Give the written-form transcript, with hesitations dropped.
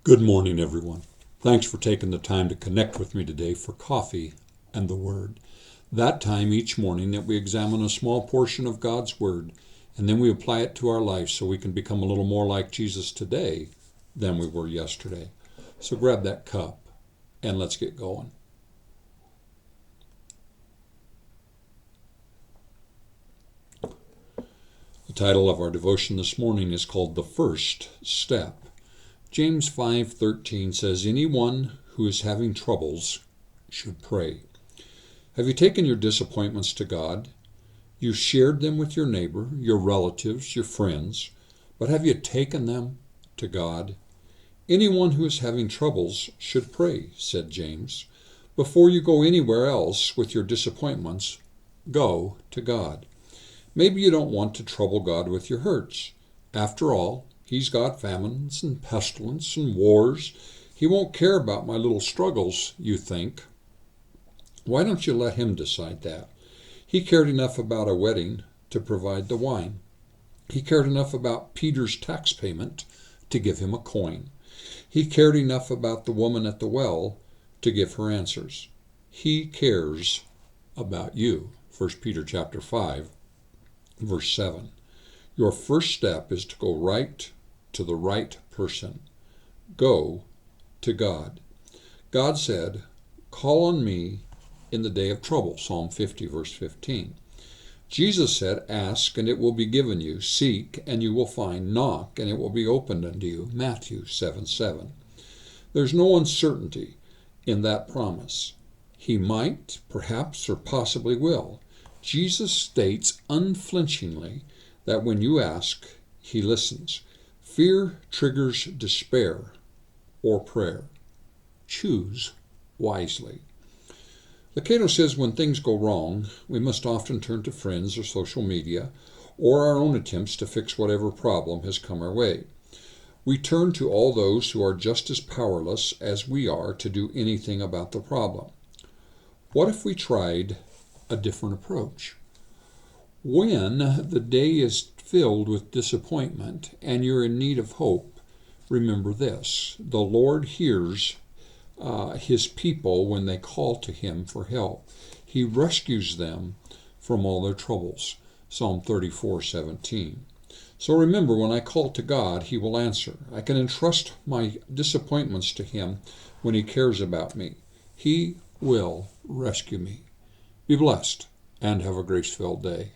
Good morning, everyone. Thanks for taking the time to connect with me today for coffee and the Word. That time each morning that we examine a small portion of God's Word, and then we apply it to our life so we can become a little more like Jesus today than we were yesterday. So grab that cup and let's get going. The title of our devotion this morning is called The First Step. James 5:13 says, "Anyone who is having troubles should pray." Have you taken your disappointments to God? You shared them with your neighbor, your relatives, your friends, but have you taken them to God? Anyone who is having troubles should pray, said James. Before you go anywhere else with your disappointments, go to God. Maybe you don't want to trouble God with your hurts. After all, He's got famines and pestilence and wars. He won't care about my little struggles, you think. Why don't you let Him decide that? He cared enough about a wedding to provide the wine. He cared enough about Peter's tax payment to give him a coin. He cared enough about the woman at the well to give her answers. He cares about you. 1 Peter chapter 5, verse 7. Your first step is to go right to the right person. Go to God. God said, "Call on me in the day of trouble," Psalm 50, verse 15. Jesus said, "Ask, and it will be given you. Seek, and you will find. Knock, and it will be opened unto you." Matthew 7:7. There's no uncertainty in that promise. He might, perhaps, or possibly will. Jesus states unflinchingly that when you ask, He listens. Fear triggers despair or prayer. Choose wisely. Lucado says when things go wrong, we must often turn to friends or social media or our own attempts to fix whatever problem has come our way. We turn to all those who are just as powerless as we are to do anything about the problem. What if we tried a different approach? When the day is filled with disappointment and you're in need of hope, remember this: the Lord hears His people when they call to Him for help. He rescues them from all their troubles. Psalm 34:17. So remember, when I call to God, He will answer. I can entrust my disappointments to Him when He cares about me. He will rescue me. Be blessed and have a grace-filled day.